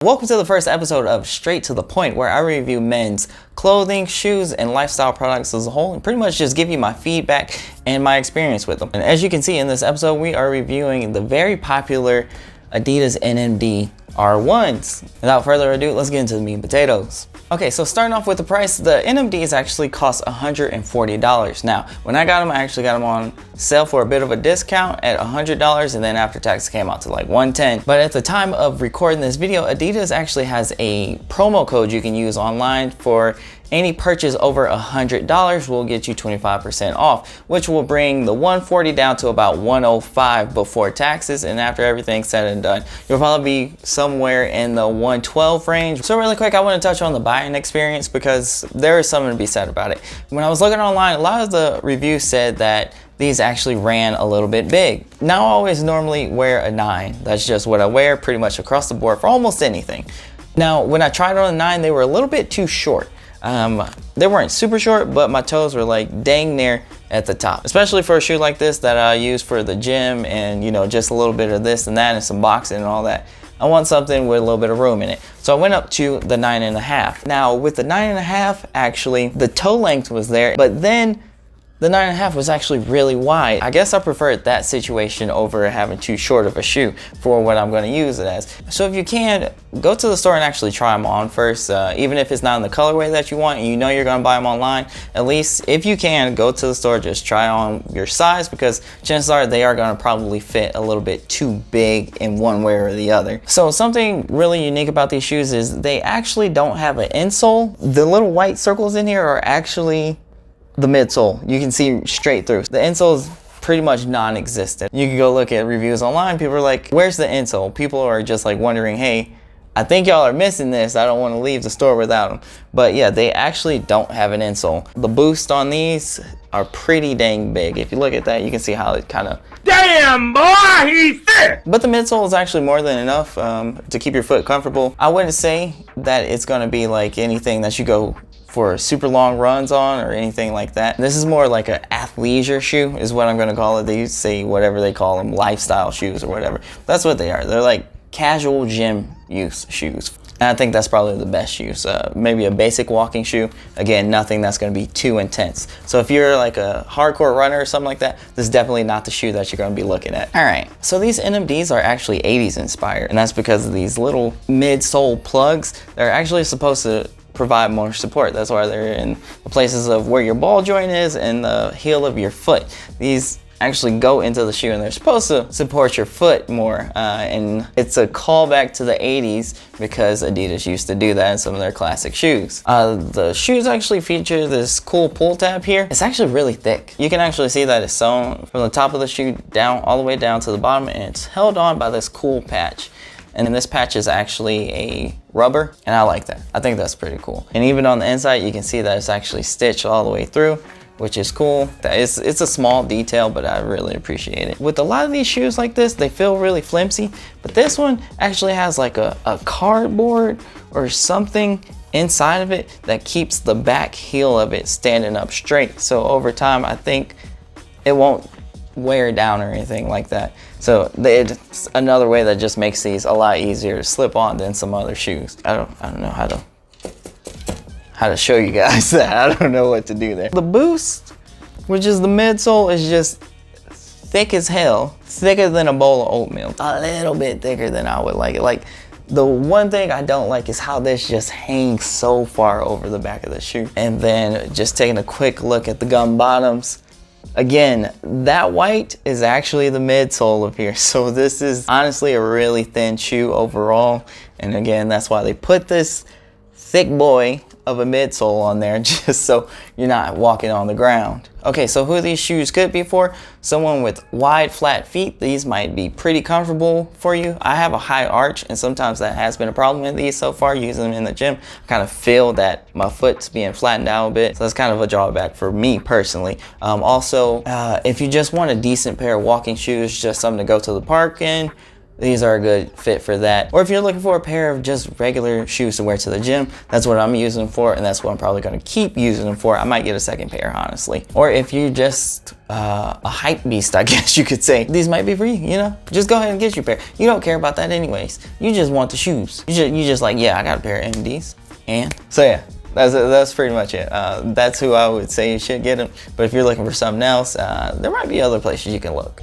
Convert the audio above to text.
Welcome to the first episode of Straight to the Point, where I review men's clothing, shoes, and lifestyle products as a whole, and pretty much just give you my feedback and my experience with them. And as you can see in this episode, we are reviewing the very popular Adidas NMD R1s. Without further ado, let's get into the meat and potatoes. Okay, so starting off with the price, the NMDs actually cost $140. Now, when I got them, I actually got them on sale for a bit of a discount at $100, and then after tax came out to like $110. But at the time of recording this video, Adidas actually has a promo code you can use online for any purchase over $100 will get you 25% off, which will bring the $140 down to about $105 before taxes, and after everything's said and done, you'll probably be somewhere in the $112 range. So really quick, I want to touch on the buying experience because there is something to be said about it. When I was looking online, a lot of the reviews said that these actually ran a little bit big. Now I always normally wear a 9. That's just what I wear pretty much across the board for almost anything. Now, when I tried on a 9, they were a little bit too short. They weren't super short, but my toes were like dang near at the top, especially for a shoe like this that I use for the gym and, you know, just a little bit of this and that and some boxing and all that. I want something with a little bit of room in it. So I went up to the 9.5. Now with the 9.5, actually the toe length was there, but then the 9.5 was actually really wide. I guess I preferred that situation over having too short of a shoe for what I'm going to use it as. So if you can, go to the store and actually try them on first. Even if it's not in the colorway that you want and you know you're going to buy them online, at least if you can, go to the store, just try on your size, because chances are they are going to probably fit a little bit too big in one way or the other. So something really unique about these shoes is they actually don't have an insole. The little white circles in here are actually the midsole. You can see straight through. The insole is pretty much non-existent. You can go look at reviews online. People are like, where's the insole? People are just like wondering, hey, I think y'all are missing this. I don't want to leave the store without them. But yeah, they actually don't have an insole. The boost on these are pretty dang big. If you look at that, you can see how it kind of, damn boy, he's thick. But the midsole is actually more than enough to keep your foot comfortable. I wouldn't say that it's going to be like anything that you go for super long runs on or anything like that. This is more like an athleisure shoe is what I'm going to call it. They say whatever they call them, lifestyle shoes or whatever. That's what they are. They're like casual gym use shoes. And I think that's probably the best use. Maybe a basic walking shoe. Again, nothing that's going to be too intense. So if you're like a hardcore runner or something like that, this is definitely not the shoe that you're going to be looking at. All right, so these NMDs are actually 80s inspired, and that's because of these little midsole plugs. They're actually supposed to provide more support. That's why they're in the places of where your ball joint is and the heel of your foot. These actually go into the shoe and they're supposed to support your foot more, and it's a callback to the 80s because Adidas used to do that in some of their classic shoes. The shoes actually feature this cool pull tab here. It's actually really thick. You can actually see that it's sewn from the top of the shoe down all the way down to the bottom, and it's held on by this cool patch. And then this patch is actually a rubber, and I like that. I think that's pretty cool. And even on the inside, you can see that it's actually stitched all the way through, which is cool. It's a small detail, but I really appreciate it. With a lot of these shoes like this, they feel really flimsy, but this one actually has like a cardboard or something inside of it that keeps the back heel of it standing up straight. So over time, I think it won't wear down or anything like that. So it's another way that just makes these a lot easier to slip on than some other shoes. I don't know how to show you guys that. I don't know what to do there. The boost, which is the midsole, is just thick as hell, thicker than a bowl of oatmeal, a little bit thicker than I would like it. Like, the one thing I don't like is how this just hangs so far over the back of the shoe. And then just taking a quick look at the gum bottoms. Again, that white is actually the midsole of here. So this is honestly a really thin shoe overall. And again, that's why they put this thick boy of a midsole on there, just so you're not walking on the ground. Okay, so who these shoes could be for? Someone with wide, flat feet. These might be pretty comfortable for you. I have a high arch, and sometimes that has been a problem with these so far, using them in the gym. I kind of feel that my foot's being flattened out a bit, so that's kind of a drawback for me personally. Also, if you just want a decent pair of walking shoes, just something to go to the park in, these are a good fit for that. Or if you're looking for a pair of just regular shoes to wear to the gym, that's what I'm using them for, and that's what I'm probably going to keep using them for. I might get a second pair, honestly. Or if you're just a hype beast, I guess you could say, these might be for you, you know? Just go ahead and get your pair. You don't care about that anyways. You just want the shoes. You just like, yeah, I got a pair of NMDs. And so yeah, that's pretty much it. That's who I would say you should get them. But if you're looking for something else, there might be other places you can look.